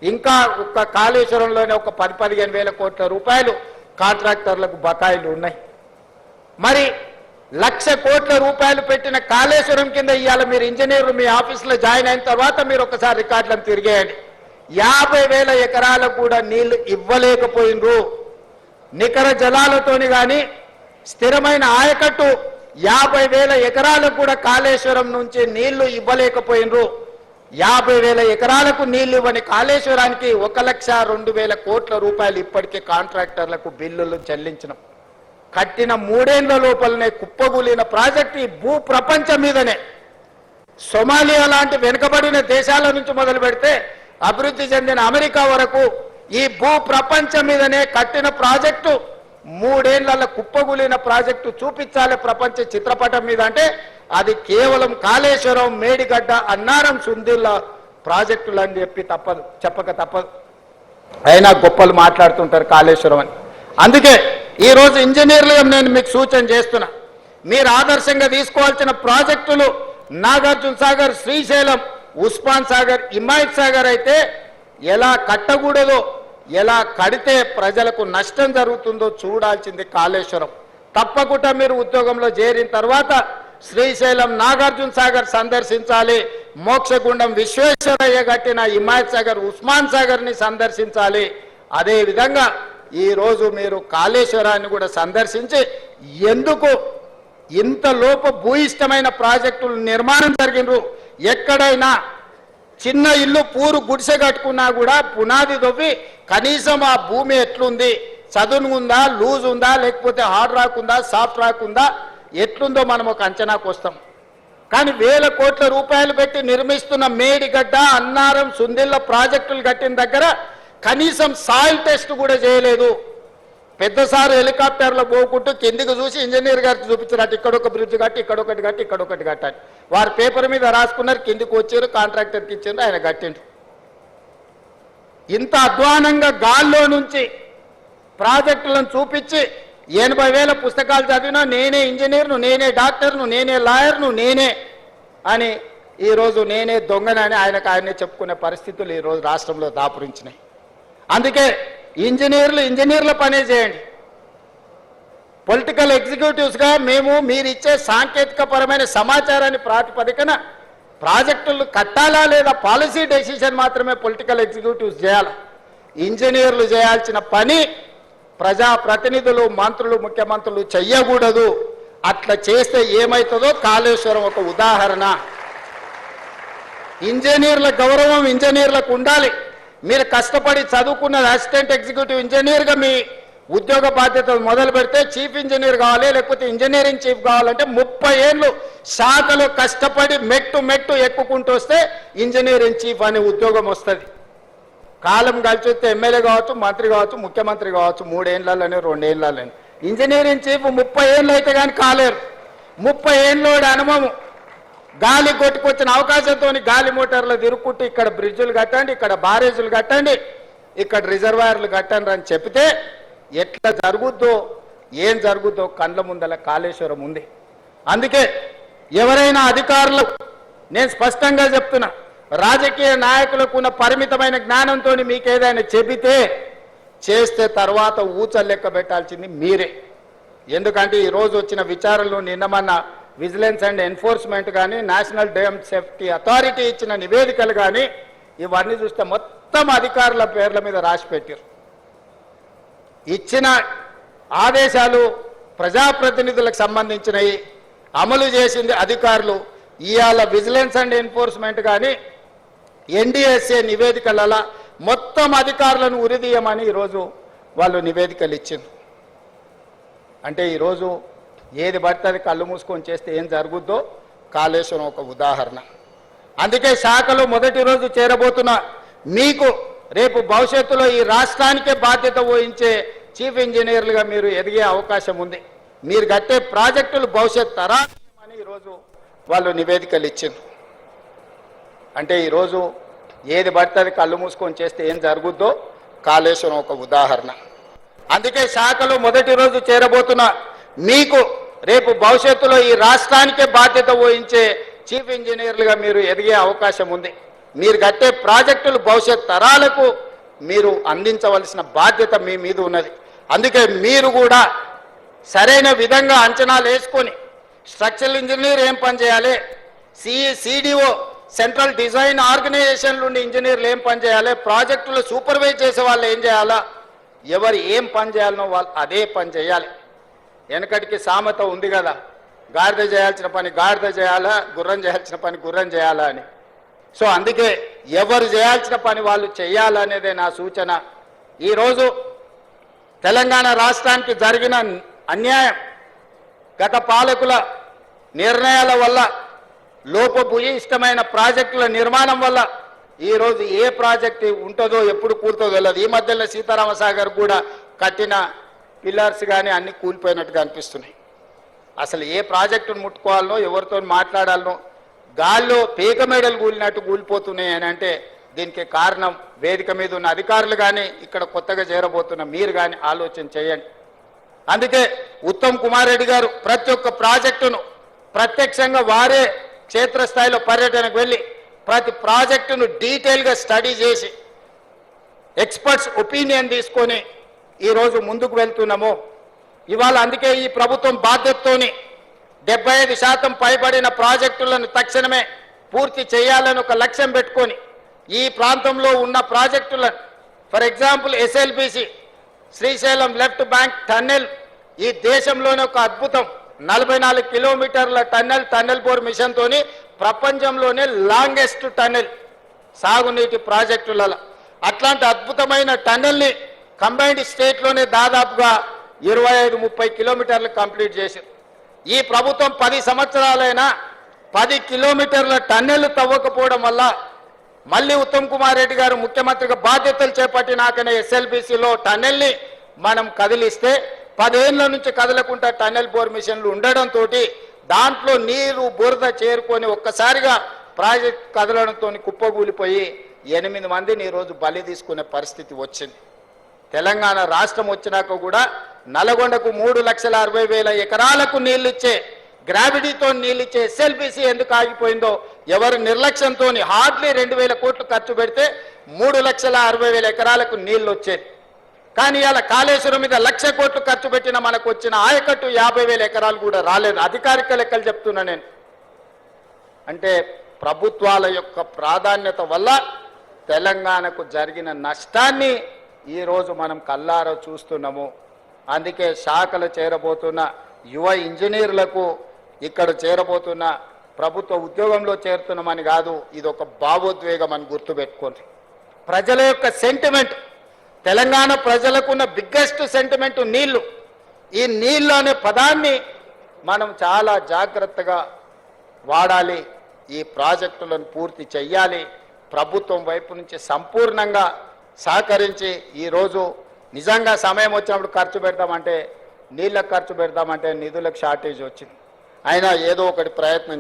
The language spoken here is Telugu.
ఇంకా ఒక్క కాళేశ్వరంలోనే ఒక 10-15 వేల కోట్ల రూపాయలు కాంట్రాక్టర్లకు బకాయిలు ఉన్నాయి. మరి 1,00,000 కోట్ల రూపాయలు పెట్టిన కాళేశ్వరం కింద ఇవాళ మీరు ఇంజనీర్లు మీ ఆఫీసులో జాయిన్ అయిన తర్వాత మీరు ఒకసారి రికార్డులను తిరిగేయండి. 50,000 ఎకరాలకు కూడా నీళ్లు ఇవ్వలేకపోయినరు. నికర జలాలతోని కానీ స్థిరమైన ఆయకట్టు 50,000 ఎకరాలకు కూడా కాళేశ్వరం నుంచి నీళ్లు ఇవ్వలేకపోయినరు. 50,000 ఎకరాలకు నీళ్లు ఇవ్వని కాళేశ్వరానికి 1,02,000 కోట్ల రూపాయలు ఇప్పటికే కాంట్రాక్టర్లకు బిల్లులు చెల్లించినాం. కట్టిన 3 ఏళ్ల లోపలనే కుప్పగూలిన ప్రాజెక్టు ఈ భూ ప్రపంచం మీదనే. సొమాలియా లాంటి వెనుకబడిన దేశాల నుంచి మొదలు పెడితే అభివృద్ధి చెందిన అమెరికా వరకు ఈ భూ ప్రపంచం మీదనే కట్టిన ప్రాజెక్టు 3 ఏళ్ల కుప్పగూలిన ప్రాజెక్టు చూపించాలి ప్రపంచ చిత్రపటం మీద అంటే అది కేవలం కాళేశ్వరం, మేడిగడ్డ, అన్నారం, సుందిళ్ళ ప్రాజెక్టులు అని చెప్పక తప్పదు. అయినా గొప్పలు మాట్లాడుతుంటారు కాళేశ్వరం అని. అందుకే ఈరోజు ఇంజనీర్లుగా నేను మీకు సూచన చేస్తున్నా, మీరు ఆదర్శంగా తీసుకోవాల్సిన ప్రాజెక్టులు నాగార్జున సాగర్, శ్రీశైలం, ఉస్మాన్ సాగర్, హిమాయత్ సాగర్ అయితే ఎలా కట్టకూడదో, ఎలా కడితే ప్రజలకు నష్టం జరుగుతుందో చూడాల్సింది కాళేశ్వరం. తప్పకుండా మీరు ఉద్యోగంలో చేరిన తర్వాత శ్రీశైలం, నాగార్జున సాగర్ సందర్శించాలి. మోక్షగుండం విశ్వేశ్వరయ్య కట్టిన హిమాయత్ సాగర్, ఉస్మాన్ సాగర్ని సందర్శించాలి. అదేవిధంగా ఈరోజు మీరు కాళేశ్వరాన్ని కూడా సందర్శించి ఎందుకు ఇంత భూయిష్టమైన ప్రాజెక్టులు నిర్మాణం జరిగినరు, ఎక్కడైనా చిన్న ఇల్లు పూరు గుడిసె కట్టుకున్నా కూడా పునాది దొవ్వి కనీసం ఆ భూమి ఎట్లుంది, చదును ఉందా, లూజ్ ఉందా, లేకపోతే హార్డ్ రాక్ ఉందా, సాఫ్ట్ రాక్ ఉందా, ఎట్లుందో మనం ఒక అంచనాకు వస్తాం. కానీ 1,000 కోట్ల రూపాయలు పెట్టి నిర్మిస్తున్న మేడిగడ్డ, అన్నారం, సుందిళ్ళ ప్రాజెక్టులు కట్టిన దగ్గర కనీసం సాయిల్ టెస్ట్ కూడా చేయలేదు. పెద్దసారి హెలికాప్టర్లో పోకుంటూ కిందికి చూసి ఇంజనీర్ గారికి చూపించారు, ఇక్కడొక బ్రిడ్జ్ కట్టి, ఇక్కడొకటి కట్టి, ఇక్కడొకటి కట్టాలి. వారు పేపర్ మీద రాసుకున్నారు, కిందికి వచ్చారు, కాంట్రాక్టర్కి ఇచ్చారు, ఆయన కట్టిండ్రు. ఇంత అధ్వానంగా గాల్లో నుంచి ప్రాజెక్టులను చూపించి 80,000 పుస్తకాలు చదివినా నేనే ఇంజనీర్ను, నేనే డాక్టర్ను, నేనే లాయర్ను, నేనే అని ఈరోజు నేనే దొంగనని ఆయనే చెప్పుకునే పరిస్థితులు ఈరోజు రాష్ట్రంలో దాపురించినాయి. అందుకే ఇంజనీర్ల పనే చేయండి. పొలిటికల్ ఎగ్జిక్యూటివ్స్గా మీరు ఇచ్చే సాంకేతికపరమైన సమాచారాన్ని ప్రాతిపదికన ప్రాజెక్టులు కట్టాలా లేదా పాలసీ డెసిషన్ మాత్రమే పొలిటికల్ ఎగ్జిక్యూటివ్స్ చేయాలి. ఇంజనీర్లు చేయాల్సిన పని ప్రజాప్రతినిధులు, మంత్రులు, ముఖ్యమంత్రులు చెయ్యకూడదు. అట్లా చేస్తే ఏమవుతుందో కాళేశ్వరం ఒక ఉదాహరణ. ఇంజనీర్ల గౌరవం ఇంజనీర్లకు ఉండాలి. మీరు కష్టపడి చదువుకున్న అసిస్టెంట్ ఎగ్జిక్యూటివ్ ఇంజనీర్గా మీ ఉద్యోగ బాధ్యతలు మొదలు పెడితే చీఫ్ ఇంజనీర్ కావాలి, లేకపోతే ఇంజనీరింగ్ చీఫ్ కావాలంటే 30 ఏళ్ళు శాఖలో కష్టపడి మెట్టు ఎక్కుకుంటూ వస్తే ఇంజనీరింగ్ చీఫ్ అనే ఉద్యోగం వస్తుంది. కాలం కలిసి వస్తే ఎమ్మెల్యే కావచ్చు, మంత్రి కావచ్చు, ముఖ్యమంత్రి కావచ్చు, 3 ఏళ్ళలోనే 2 ఏళ్ళలోనే. ఇంజనీరింగ్ చీఫ్ 30 ఏళ్ళు అయితే కానీ కాలేరు. 30 ఏళ్ళోడి అనుభవం, గాలి కొట్టుకొచ్చిన అవకాశంతో గాలి మోటార్లు తిరుక్కుంటూ ఇక్కడ బ్రిడ్జులు కట్టండి, ఇక్కడ బారేజులు కట్టండి, ఇక్కడ రిజర్వాయర్లు కట్టండి అని చెప్తే ఎట్లా జరుగుద్దో, ఏం జరుగుద్దో కళ్ళ ముందల కాళేశ్వరం ఉంది. అందుకే ఎవరైనా అధికారులు, నేను స్పష్టంగా చెప్తున్నా, రాజకీయ నాయకులకు ఉన్న పరిమితమైన జ్ఞానంతో మీకు ఏదైనా చెబితే చేస్తే తర్వాత ఊచలు లెక్క పెట్టాల్సింది మీరే. ఎందుకంటే ఈరోజు వచ్చిన విచారణలు నిన్నమన్న విజిలెన్స్ అండ్ ఎన్ఫోర్స్మెంట్ కానీ, నేషనల్ డ్యామ్ సేఫ్టీ అథారిటీ ఇచ్చిన నివేదికలు కానీ ఇవన్నీ చూస్తే మొత్తం అధికారుల పేర్ల మీద రాసి పెట్టారు. ఇచ్చిన ఆదేశాలు ప్రజాప్రతినిధులకు సంబంధించినవి, అమలు చేసింది అధికారులు. ఇవాళ విజిలెన్స్ అండ్ ఎన్ఫోర్స్మెంట్ కానీ ఎన్డీఎస్ఏ నివేదికలలో మొత్తం అధికారులను ఉరిదీయమని ఈరోజు వాళ్ళు నివేదికలు ఇచ్చింది. అంటే ఈరోజు ఏది పడితే అది కళ్ళు మూసుకొని చేస్తే ఏం జరుగుద్దో కాళేశ్వరం ఒక ఉదాహరణ. అందుకే శాఖలో మొదటి రోజు చేరబోతున్న మీకు రేపు భవిష్యత్తులో ఈ రాష్ట్రానికే బాధ్యత వహించే చీఫ్ ఇంజనీర్లుగా మీరు ఎదిగే అవకాశం ఉంది. మీరు కట్టే ప్రాజెక్టులు భవిష్యత్ తరాలని ఈరోజు వాళ్ళు నివేదికలు ఇచ్చింది. అంటే ఈరోజు ఏది పడితే అది కళ్ళు మూసుకొని చేస్తే ఏం జరుగుద్దో కాళేశ్వరం ఒక ఉదాహరణ. అందుకే శాఖలో మొదటి రోజు చేరబోతున్న మీకు రేపు భవిష్యత్తులో ఈ రాష్ట్రానికే బాధ్యత వహించే చీఫ్ ఇంజనీర్లుగా మీరు ఎదిగే అవకాశం ఉంది. మీరు కట్టే ప్రాజెక్టులు భవిష్యత్ తరాలకు మీరు అందించవలసిన బాధ్యత మీ మీద ఉన్నది. అందుకే మీరు కూడా సరైన విధంగా అంచనాలు వేసుకొని స్ట్రక్చరల్ ఇంజనీర్ ఏం పని చేయాలి, సిడిఓ సెంట్రల్ డిజైన్ ఆర్గనైజేషన్ నుండి ఇంజనీర్లు ఏం పని చేయాలి, ప్రాజెక్టులు సూపర్వైజ్ చేసే వాళ్ళు ఏం చేయాలా, ఎవరు ఏం పని చేయాలనో వాళ్ళు అదే పని చేయాలి. వెనకటికి సామెత ఉంది కదా, గాడిద చేయాల్సిన పని గాడిద చేయాలా, గుర్రం చేయాల్సిన పని గుర్రం చేయాలా అని. సో అందుకే ఎవరు చేయాల్సిన పని వాళ్ళు చేయాలనేదే నా సూచన. ఈరోజు తెలంగాణ రాష్ట్రానికి జరిగిన అన్యాయం గత పాలకుల నిర్ణయాల వల్ల, లోపభూయిష్టమైన ప్రాజెక్టుల నిర్మాణం వల్ల ఈరోజు ఏ ప్రాజెక్టు ఉంటుందో ఎప్పుడు కూలుతుందో తెలియదు. ఈ మధ్యలో సీతారామ సాగర్ కూడా కట్టిన పిల్లర్స్ కానీ అన్ని కూలిపోయినట్టుగా అనిపిస్తున్నాయి. అసలు ఏ ప్రాజెక్టును ముట్టుకోవాలనో ఎవరితో మాట్లాడాలనో గాల్లో పీక మేడలు కూలినట్టు కూలిపోతున్నాయి అని అంటే దీనికి కారణం వేదిక మీద ఉన్న అధికారులు కానీ ఇక్కడ కొత్తగా చేరబోతున్న మీరు కానీ ఆలోచన చేయండి. అందుకే ఉత్తమ్ కుమార్ రెడ్డి గారు ప్రతి ఒక్క ప్రాజెక్టును ప్రత్యక్షంగా వారే క్షేత్రస్థాయిలో పర్యటనకు వెళ్ళి ప్రతి ప్రాజెక్టును డీటెయిల్గా స్టడీ చేసి ఎక్స్పర్ట్స్ ఒపీనియన్ తీసుకొని ఈరోజు ముందుకు వెళ్తున్నాము. ఇవాళ అందుకే ఈ ప్రభుత్వం బాధ్యతతోని 75% పైబడిన ప్రాజెక్టులను తక్షణమే పూర్తి చేయాలని ఒక లక్ష్యం పెట్టుకొని ఈ ప్రాంతంలో ఉన్న ప్రాజెక్టులను, for example SLBC Srisailam left bank tunnel ఈ దేశంలోనే ఒక అద్భుతం. 44 కిలోమీటర్ల టన్నెల్ బోర్ మిషన్తోని ప్రపంచంలోనే లాంగెస్ట్ టన్నెల్ సాగునీటి ప్రాజెక్టులలో. అట్లాంటి అద్భుతమైన టన్నెల్ని కంబైన్డ్ స్టేట్లోనే దాదాపుగా 25-30 కిలోమీటర్లు కంప్లీట్ చేశారు. ఈ ప్రభుత్వం 10 సంవత్సరాలైనా 10 కిలోమీటర్ల టన్నెల్ తవ్వకపోవడం వల్ల మళ్ళీ ఉత్తమ్ కుమార్ రెడ్డి గారు ముఖ్యమంత్రిగా బాధ్యతలు చేపట్టినాకనే ఎస్ఎల్బిసిలో టన్నెల్ని మనం కదిలిస్తే 10 ఏళ్ల నుంచి కదలకుండా టన్నెల్ బోర్ మిషన్లు ఉండడంతో దాంట్లో నీరు బురద చేరుకొని ఒక్కసారిగా ప్రాజెక్ట్ కదలడంతో కుప్పగూలిపోయి 8 మందిని ఈరోజు బలి తీసుకునే పరిస్థితి వచ్చింది. తెలంగాణ రాష్ట్రం వచ్చినాక కూడా నల్గొండకు 3,60,000 ఎకరాలకు నీళ్ళిచ్చే, గ్రావిటీతో నీళ్ళిచ్చే ఎస్ఎల్బిసి ఎందుకు ఆగిపోయిందో ఎవరు నిర్లక్ష్యంతో హార్డ్లీ 2,000 కోట్లు ఖర్చు పెడితే 3,60,000 ఎకరాలకు నీళ్లు వచ్చేది. కానీ ఇలా కాళేశ్వరం మీద 1,00,000 కోట్లు ఖర్చు పెట్టిన మనకు వచ్చిన ఆయకట్టు 50,000 ఎకరాలు కూడా రాలేదు. అధికారిక లెక్కలు చెప్తున్నా నేను. అంటే ప్రభుత్వాల యొక్క ప్రాధాన్యత వల్ల తెలంగాణకు జరిగిన నష్టాన్ని ఈరోజు మనం కల్లారా చూస్తున్నాము. అందుకే శాఖలు చేరబోతున్న యువ ఇంజనీర్లకు, ఇక్కడ చేరబోతున్న ప్రభుత్వ ఉద్యోగంలో చేరుతున్నామని కాదు, ఇది ఒక భావోద్వేగం అని గుర్తుపెట్టుకోండి. ప్రజల యొక్క సెంటిమెంట్, తెలంగాణ ప్రజలకున్న బిగ్గెస్ట్ సెంటిమెంట్ నీళ్లు. ఈ నీళ్లు అనే పదాన్ని మనం చాలా జాగ్రత్తగా వాడాలి. ఈ ప్రాజెక్టులను పూర్తి చెయ్యాలి. ప్రభుత్వం వైపు నుంచి సంపూర్ణంగా సహకరించి ఈరోజు నిజంగా సమయం వచ్చినప్పుడు ఖర్చు పెడదామంటే, నీళ్ళకు ఖర్చు పెడదామంటే నిధులకు షార్టేజ్ వచ్చింది. అయినా ఏదో ఒకటి ప్రయత్నం